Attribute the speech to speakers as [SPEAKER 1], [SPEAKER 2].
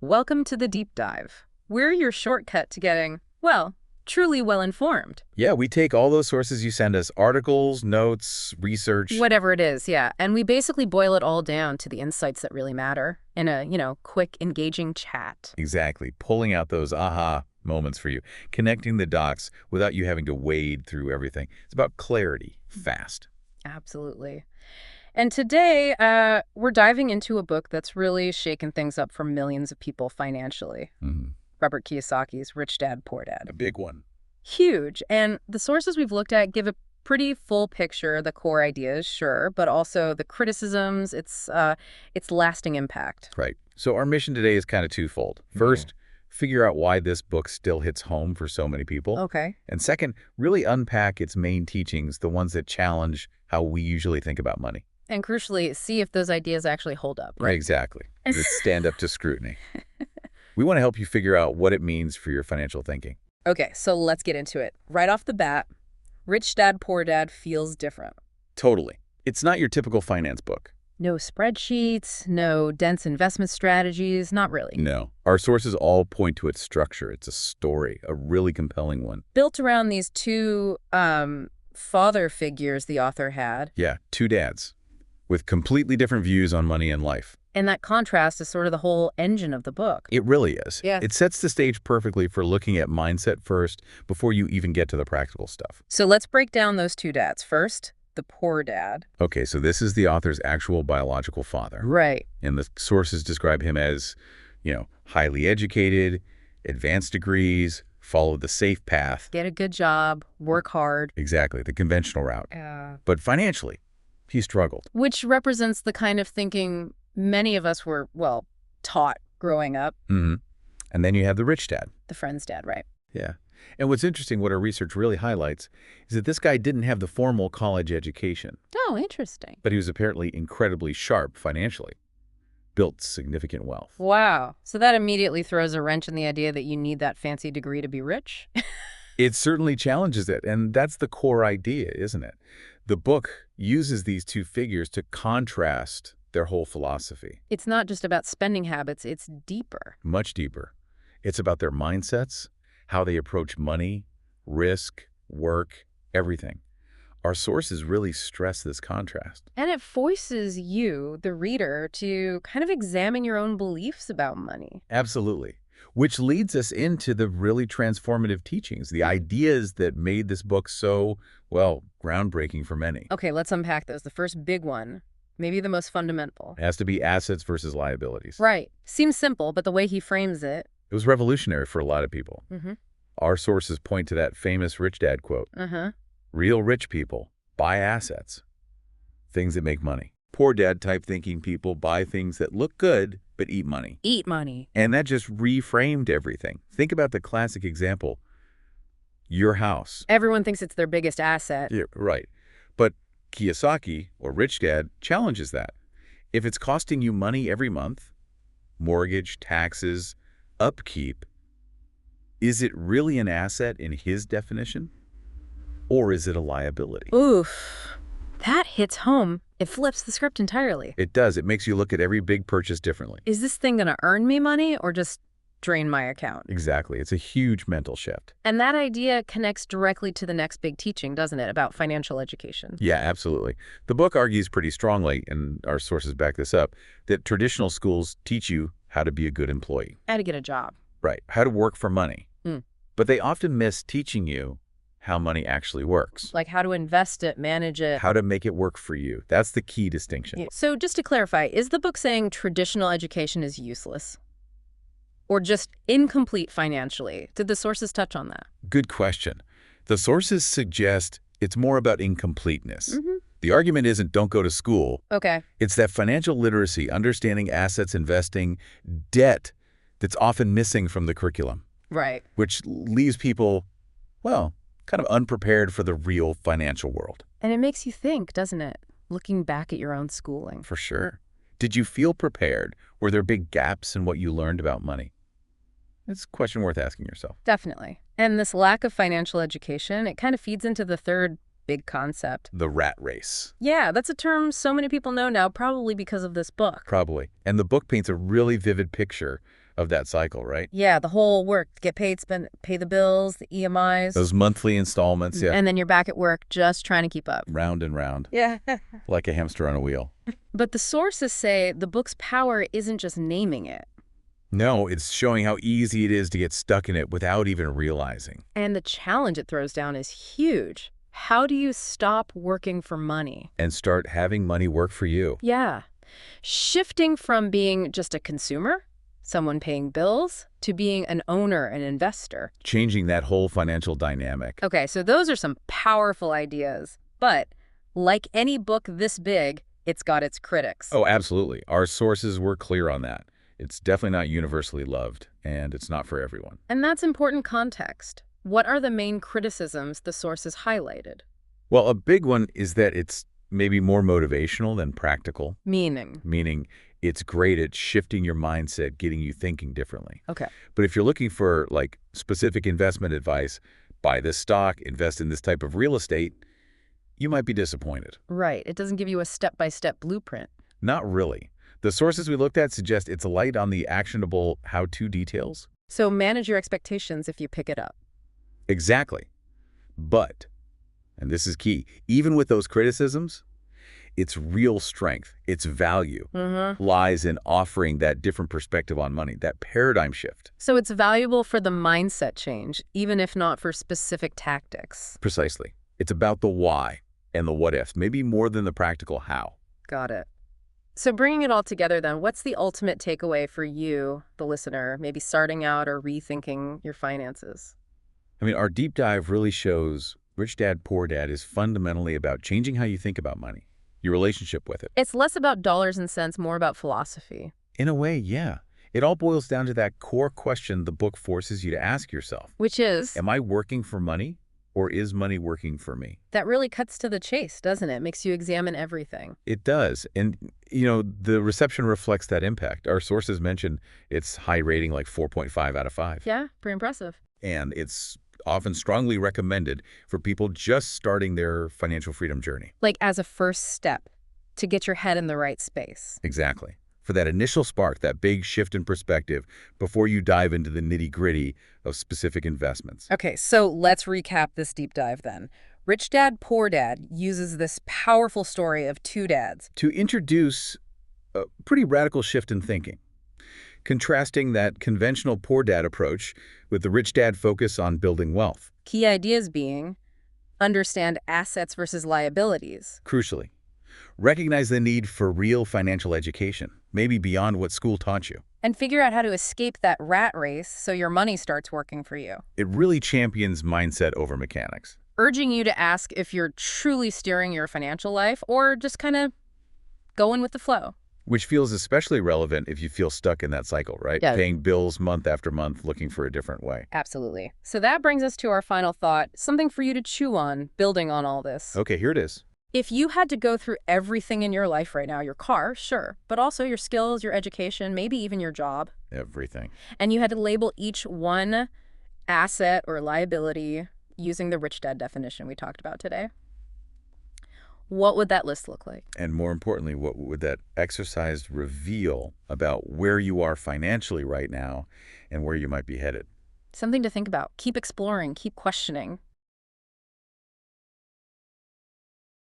[SPEAKER 1] Welcome to the Deep Dive. We're your shortcut to getting, well, truly well-informed.
[SPEAKER 2] Yeah, we take all those sources you send us, articles, notes, research.
[SPEAKER 1] Whatever it is, yeah. And we basically boil it all down to the insights that really matter in a, quick, engaging chat.
[SPEAKER 2] Exactly. Pulling out those aha moments for you. Connecting the dots without you having to wade through everything. It's about clarity, fast.
[SPEAKER 1] Absolutely. And today, we're diving into a book that's really shaken things up for millions of people financially. Robert Kiyosaki's Rich Dad, Poor Dad.
[SPEAKER 2] A big one.
[SPEAKER 1] Huge. And the sources we've looked at give a pretty full picture, the core ideas, sure, but also the criticisms, its lasting impact.
[SPEAKER 2] Right. So our mission today is kind of twofold. First, figure out why this book still hits home for so many people.
[SPEAKER 1] Okay.
[SPEAKER 2] And second, really unpack its main teachings, the ones that challenge how we usually think about money.
[SPEAKER 1] And crucially, see if those ideas actually hold up.
[SPEAKER 2] Right, exactly. That stand up to scrutiny. We want to help you figure out what it means for your financial thinking.
[SPEAKER 1] Okay, so let's get into it. Right off the bat, Rich Dad, Poor Dad feels different.
[SPEAKER 2] Totally. It's not your typical finance book.
[SPEAKER 1] No spreadsheets, no dense investment strategies, not really.
[SPEAKER 2] No. Our sources all point to its structure. It's a story, a really compelling one.
[SPEAKER 1] Built around these two father figures the author had.
[SPEAKER 2] Yeah, two dads with completely different views on money and life.
[SPEAKER 1] And that contrast is sort of the whole engine of the book.
[SPEAKER 2] It really is.
[SPEAKER 1] Yeah.
[SPEAKER 2] It sets the stage perfectly for looking at mindset first before you even get to the practical stuff.
[SPEAKER 1] So let's break down those two dads. First, the poor dad.
[SPEAKER 2] Okay, so this is the author's actual biological father.
[SPEAKER 1] Right.
[SPEAKER 2] And the sources describe him as, highly educated, advanced degrees, follow the safe path.
[SPEAKER 1] Get a good job, work hard.
[SPEAKER 2] Exactly, the conventional route. But financially, he struggled.
[SPEAKER 1] Which represents the kind of thinking many of us were, taught growing up.
[SPEAKER 2] And then you have the rich dad.
[SPEAKER 1] The friend's dad, right?
[SPEAKER 2] Yeah. And what's interesting, what our research really highlights, is that this guy didn't have the formal college education.
[SPEAKER 1] Oh, interesting.
[SPEAKER 2] But he was apparently incredibly sharp financially. Built significant wealth.
[SPEAKER 1] Wow. So that immediately throws a wrench in the idea that you need that fancy degree to be rich?
[SPEAKER 2] It certainly challenges it, and that's the core idea, isn't it? The book uses these two figures to contrast their whole philosophy.
[SPEAKER 1] It's not just about spending habits, it's deeper.
[SPEAKER 2] Much deeper. It's about their mindsets, how they approach money, risk, work, everything. Our sources really stress this contrast.
[SPEAKER 1] And it forces you, the reader, to kind of examine your own beliefs about money.
[SPEAKER 2] Absolutely. Which leads us into the really transformative teachings, the ideas that made this book so, groundbreaking for many.
[SPEAKER 1] Okay, let's unpack those. The first big one, maybe the most fundamental.
[SPEAKER 2] It has to be assets versus liabilities.
[SPEAKER 1] Right. Seems simple, but the way he frames it.
[SPEAKER 2] It was revolutionary for a lot of people. Our sources point to that famous Rich Dad quote. Real rich people buy assets, things that make money. Poor dad type thinking people buy things that look good but eat money.
[SPEAKER 1] Eat money.
[SPEAKER 2] And that just reframed everything. Think about the classic example, your house.
[SPEAKER 1] Everyone thinks it's their biggest asset.
[SPEAKER 2] Yeah, right. But Kiyosaki, or Rich Dad, challenges that. If it's costing you money every month, mortgage, taxes, upkeep, is it really an asset in his definition? Or is it a liability?
[SPEAKER 1] Oof. That hits home. It flips the script entirely.
[SPEAKER 2] It does. It makes you look at every big purchase differently.
[SPEAKER 1] Is this thing going to earn me money or just drain my account?
[SPEAKER 2] Exactly. It's a huge mental shift.
[SPEAKER 1] And that idea connects directly to the next big teaching, doesn't it, about financial education?
[SPEAKER 2] Yeah, absolutely. The book argues pretty strongly, and our sources back this up, that traditional schools teach you how to be a good employee.
[SPEAKER 1] How to get a job.
[SPEAKER 2] Right. How to work for money. But they often miss teaching you how money actually works.
[SPEAKER 1] Like how to invest it, manage it.
[SPEAKER 2] How to make it work for you. That's the key distinction.
[SPEAKER 1] So just to clarify, is the book saying traditional education is useless? Or just incomplete financially? Did the sources touch on that?
[SPEAKER 2] Good question. The sources suggest it's more about incompleteness. The argument isn't don't go to school.
[SPEAKER 1] Okay.
[SPEAKER 2] It's that financial literacy, understanding assets, investing, debt that's often missing from the curriculum.
[SPEAKER 1] Right.
[SPEAKER 2] Which leaves people, kind of unprepared for the real financial world.
[SPEAKER 1] And it makes you think, doesn't it? Looking back at your own schooling.
[SPEAKER 2] For sure. Did you feel prepared? Were there big gaps in what you learned about money? It's a question worth asking yourself.
[SPEAKER 1] Definitely. And this lack of financial education, it kind of feeds into the third big concept.
[SPEAKER 2] The rat race.
[SPEAKER 1] Yeah, that's a term so many people know now, probably because of this book.
[SPEAKER 2] Probably. And the book paints a really vivid picture of that cycle, right?
[SPEAKER 1] Yeah, the whole work, get paid, spend, pay the bills, the EMIs.
[SPEAKER 2] Those monthly installments, yeah.
[SPEAKER 1] And then you're back at work just trying to keep up.
[SPEAKER 2] Round and round.
[SPEAKER 1] Yeah.
[SPEAKER 2] Like a hamster on a wheel.
[SPEAKER 1] But the sources say the book's power isn't just naming it.
[SPEAKER 2] No, it's showing how easy it is to get stuck in it without even realizing.
[SPEAKER 1] And the challenge it throws down is huge. How do you stop working for money?
[SPEAKER 2] And start having money work for you.
[SPEAKER 1] Yeah. Shifting from being just a consumer, someone paying bills, to being an owner, an investor.
[SPEAKER 2] Changing that whole financial dynamic.
[SPEAKER 1] Okay, so those are some powerful ideas. But like any book this big, it's got its critics.
[SPEAKER 2] Oh, absolutely. Our sources were clear on that. It's definitely not universally loved, and it's not for everyone.
[SPEAKER 1] And that's important context. What are the main criticisms the sources highlighted?
[SPEAKER 2] Well, a big one is that it's maybe more motivational than practical.
[SPEAKER 1] Meaning,
[SPEAKER 2] it's great at shifting your mindset, getting you thinking differently.
[SPEAKER 1] okay.
[SPEAKER 2] But if you're looking for, like, specific investment advice, buy this stock, invest in this type of real estate, you might be disappointed.
[SPEAKER 1] Right. It doesn't give you a step-by-step blueprint.
[SPEAKER 2] Not really. The sources we looked at suggest it's light on the actionable how-to details.
[SPEAKER 1] So manage your expectations if you pick it up.
[SPEAKER 2] Exactly. But, and this is key, even with those criticisms, its real strength, its value, lies in offering that different perspective on money, that paradigm shift.
[SPEAKER 1] So it's valuable for the mindset change, even if not for specific tactics.
[SPEAKER 2] Precisely. It's about the why and the what ifs, maybe more than the practical how.
[SPEAKER 1] Got it. So bringing it all together then, what's the ultimate takeaway for you, the listener, maybe starting out or rethinking your finances?
[SPEAKER 2] I mean, our deep dive really shows Rich Dad, Poor Dad is fundamentally about changing how you think about money, your relationship with it.
[SPEAKER 1] It's less about dollars and cents, more about philosophy.
[SPEAKER 2] In a way, yeah. It all boils down to that core question the book forces you to ask yourself.
[SPEAKER 1] Which is?
[SPEAKER 2] Am I working for money, or is money working for me?
[SPEAKER 1] That really cuts to the chase, doesn't it? Makes you examine everything.
[SPEAKER 2] It does. And, the reception reflects that impact. Our sources mention its high rating, like 4.5 out of 5.
[SPEAKER 1] Yeah, pretty impressive.
[SPEAKER 2] And it's often strongly recommended for people just starting their financial freedom journey.
[SPEAKER 1] Like as a first step to get your head in the right space.
[SPEAKER 2] Exactly. For that initial spark, that big shift in perspective before you dive into the nitty-gritty of specific investments.
[SPEAKER 1] Okay, so let's recap this deep dive then. Rich Dad, Poor Dad uses this powerful story of two dads
[SPEAKER 2] To introduce a pretty radical shift in thinking, contrasting that conventional poor dad approach with the rich dad focus on building wealth.
[SPEAKER 1] Key ideas being understand assets versus liabilities.
[SPEAKER 2] Crucially, recognize the need for real financial education, maybe beyond what school taught you.
[SPEAKER 1] And figure out how to escape that rat race so your money starts working for you.
[SPEAKER 2] It really champions mindset over mechanics.
[SPEAKER 1] Urging you to ask if you're truly steering your financial life or just kind of going with the flow.
[SPEAKER 2] Which feels especially relevant if you feel stuck in that cycle, right?
[SPEAKER 1] Yeah.
[SPEAKER 2] Paying bills month after month, looking for a different way.
[SPEAKER 1] Absolutely. So that brings us to our final thought, something for you to chew on, building on all this.
[SPEAKER 2] Okay, here it is.
[SPEAKER 1] If you had to go through everything in your life right now, your car, sure, but also your skills, your education, maybe even your job,
[SPEAKER 2] Everything.
[SPEAKER 1] and you had to label each one asset or liability using the Rich Dad definition we talked about today, what would that list look like?
[SPEAKER 2] And more importantly, what would that exercise reveal about where you are financially right now and where you might be headed?
[SPEAKER 1] Something to think about. Keep exploring, keep questioning.